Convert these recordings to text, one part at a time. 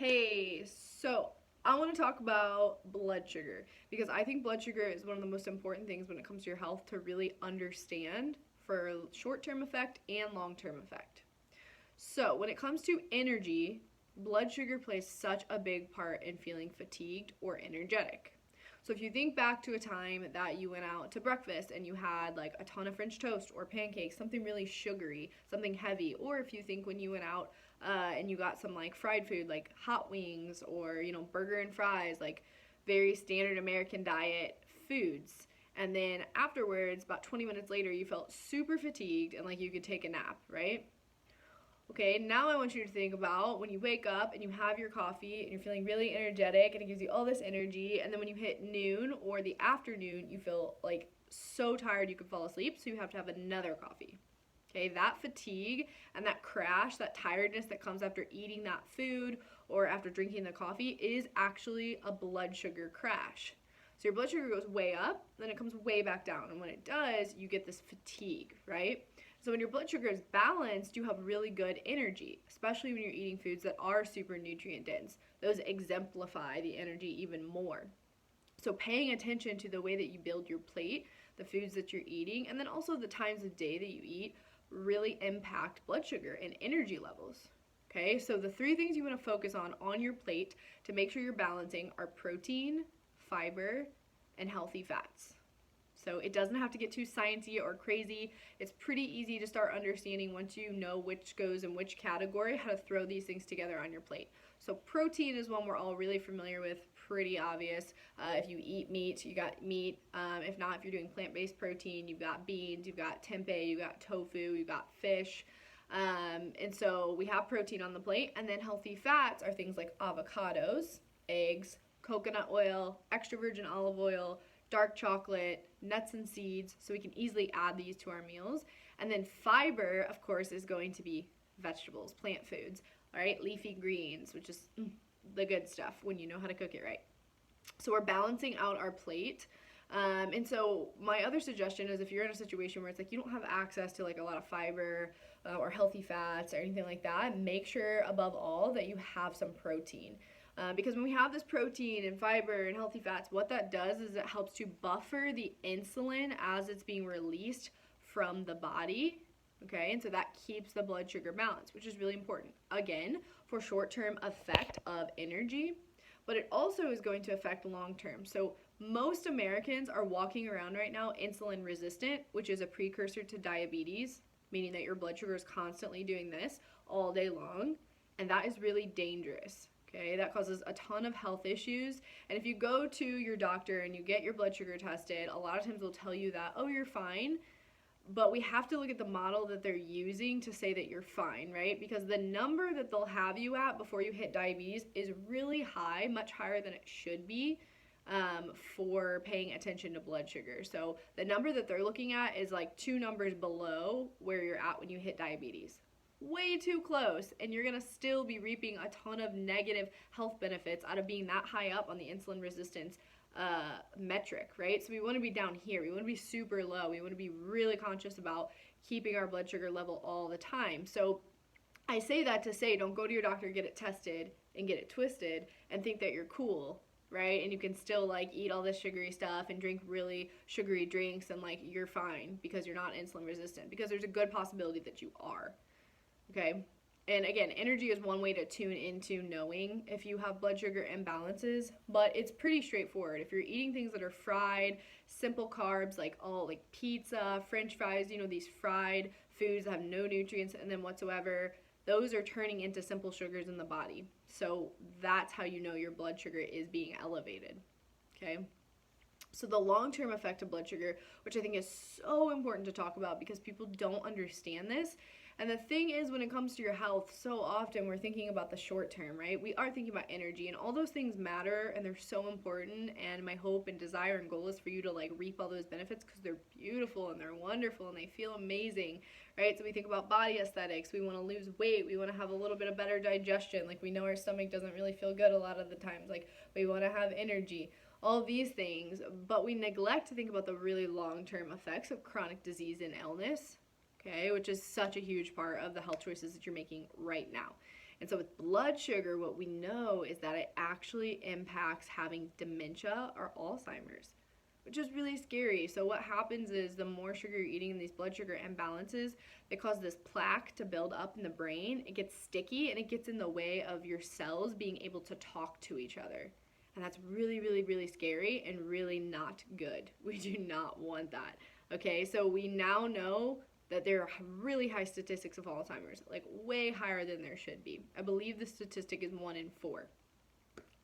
Hey, so I want to talk about blood sugar because I think blood sugar is one of the most important things when it comes to your health to really understand for short term effect and long term effect. So, when it comes to energy, blood sugar plays such a big part in feeling fatigued or energetic. So, if you think back to a time that you went out to breakfast and you had like a ton of French toast or pancakes, something really sugary, something heavy, or if you think when you went out and you got some like fried food like hot wings or, burger and fries, like very standard American diet foods. And then afterwards, about 20 minutes later, you felt super fatigued and like you could take a nap, right? Okay, now I want you to think about when you wake up and you have your coffee and you're feeling really energetic and it gives you all this energy, and then when you hit noon or the afternoon, you feel like so tired you could fall asleep, so you have to have another coffee. Okay, that fatigue and that crash, that tiredness that comes after eating that food or after drinking the coffee is actually a blood sugar crash. So your blood sugar goes way up, then it comes way back down. And when it does, you get this fatigue, right? So when your blood sugar is balanced, you have really good energy, especially when you're eating foods that are super nutrient dense. Those exemplify the energy even more. So paying attention to the way that you build your plate, the foods that you're eating, and then also the times of day that you eat really impact blood sugar and energy levels. Okay, so the three things you want to focus on your plate to make sure you're balancing are protein, fiber, and healthy fats. So it doesn't have to get too sciencey or crazy. It's pretty easy to start understanding once you know which goes in which category, how to throw these things together on your plate. So protein is one we're all really familiar with, pretty obvious. If you eat meat, you got meat. If not, if you're doing plant-based protein, you've got beans, you've got tempeh, you've got tofu, you've got fish. And so we have protein on the plate. And then healthy fats are things like avocados, eggs, coconut oil, extra virgin olive oil, dark chocolate, nuts and seeds, so we can easily add these to our meals. And then fiber, of course, is going to be vegetables, plant foods, all right, leafy greens, which is the good stuff when you know how to cook it right. So we're balancing out our plate. And so my other suggestion is if you're in a situation where it's like you don't have access to like a lot of fiber or healthy fats or anything like that, make sure above all that you have some protein. Because when we have this protein and fiber and healthy fats, what that does is it helps to buffer the insulin as it's being released from the body. Okay, and so that keeps the blood sugar balanced, which is really important. Again, for short-term effect of energy, but it also is going to affect long-term. So most Americans are walking around right now insulin resistant, which is a precursor to diabetes, meaning that your blood sugar is constantly doing this all day long, and that is really dangerous. Okay, that causes a ton of health issues. And if you go to your doctor and you get your blood sugar tested, a lot of times they'll tell you that, oh, you're fine. But we have to look at the model that they're using to say that you're fine, right? Because the number that they'll have you at before you hit diabetes is really high, much higher than it should be for paying attention to blood sugar. So the number that they're looking at is like 2 numbers below where you're at when you hit diabetes. Way too close, and you're gonna still be reaping a ton of negative health benefits out of being that high up on the insulin resistance metric, right? So we want to be down here. We want to be super low. We want to be really conscious about keeping our blood sugar level all the time. So I say that to say don't go to your doctor, get it tested, and get it twisted and think that you're cool, right? And you can still like eat all this sugary stuff and drink really sugary drinks and like you're fine because you're not insulin resistant, because there's a good possibility that you are. Okay, and again, energy is one way to tune into knowing if you have blood sugar imbalances, but it's pretty straightforward. If you're eating things that are fried, simple carbs like pizza, French fries, these fried foods that have no nutrients in them whatsoever, those are turning into simple sugars in the body. So that's how you know your blood sugar is being elevated. Okay. So the long-term effect of blood sugar, which I think is so important to talk about because people don't understand this. And the thing is, when it comes to your health, so often we're thinking about the short term, right? We are thinking about energy, and all those things matter, and they're so important. And my hope and desire and goal is for you to like reap all those benefits because they're beautiful and they're wonderful and they feel amazing, right? So we think about body aesthetics. We want to lose weight. We want to have a little bit of better digestion. Like we know our stomach doesn't really feel good a lot of the times. Like we want to have energy. All these things, but we neglect to think about the really long-term effects of chronic disease and illness. okay, which is such a huge part of the health choices that you're making right now. And so with blood sugar, what we know is that it actually impacts having dementia or Alzheimer's, which is really scary. So what happens is the more sugar you're eating and these blood sugar imbalances, they cause this plaque to build up in the brain. It gets sticky and it gets in the way of your cells being able to talk to each other. And that's really, really, really scary and really not good. We do not want that. Okay, so we now know that there are really high statistics of Alzheimer's, like way higher than there should be. I believe the statistic is 1 in 4.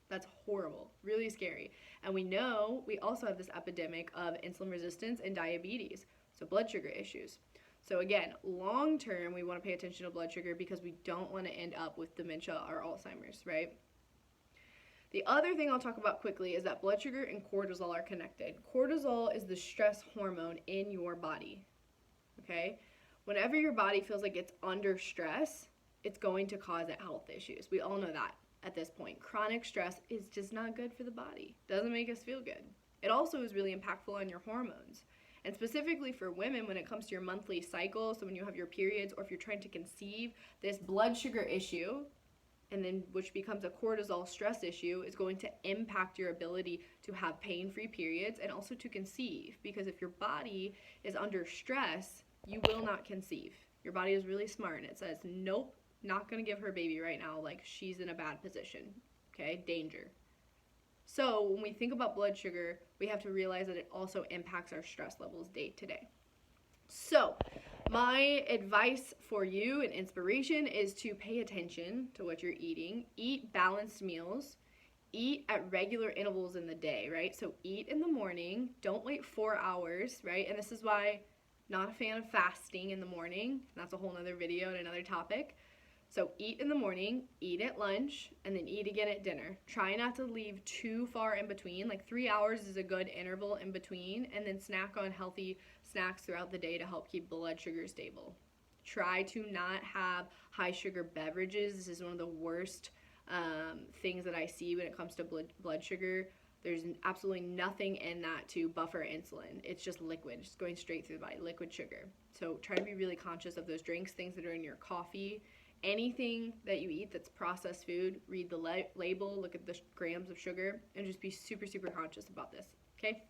That's horrible, really scary. And we know we also have this epidemic of insulin resistance and diabetes, so blood sugar issues. So again, long term, we want to pay attention to blood sugar because we don't want to end up with dementia or Alzheimer's, right? The other thing I'll talk about quickly is that blood sugar and cortisol are connected. Cortisol is the stress hormone in your body, okay? Whenever your body feels like it's under stress, it's going to cause health issues. We all know that at this point. Chronic stress is just not good for the body. Doesn't make us feel good. It also is really impactful on your hormones. And specifically for women, when it comes to your monthly cycle, so when you have your periods or if you're trying to conceive, this blood sugar issue, and then which becomes a cortisol stress issue, is going to impact your ability to have pain-free periods and also to conceive. Because if your body is under stress, you will not conceive. Your body is really smart and it says, nope, not going to give her a baby right now. Like, she's in a bad position. Okay, danger. So when we think about blood sugar, we have to realize that it also impacts our stress levels day to day. So my advice for you and inspiration is to pay attention to what you're eating. Eat balanced meals. Eat at regular intervals in the day, right? So eat in the morning. Don't wait 4 hours, right? And this is why not a fan of fasting in the morning. That's a whole nother video and another topic. So eat in the morning, eat at lunch, and then eat again at dinner. Try not to leave too far in between. Like 3 hours is a good interval in between, and then snack on healthy snacks throughout the day to help keep blood sugar stable. Try to not have high sugar beverages. This is one of the worst things that I see when it comes to blood sugar. There's absolutely nothing in that to buffer insulin. It's just liquid, just going straight through the body, liquid sugar. So try to be really conscious of those drinks, things that are in your coffee. Anything that you eat that's processed food, read the label, look at the grams of sugar, and just be super, super conscious about this, okay?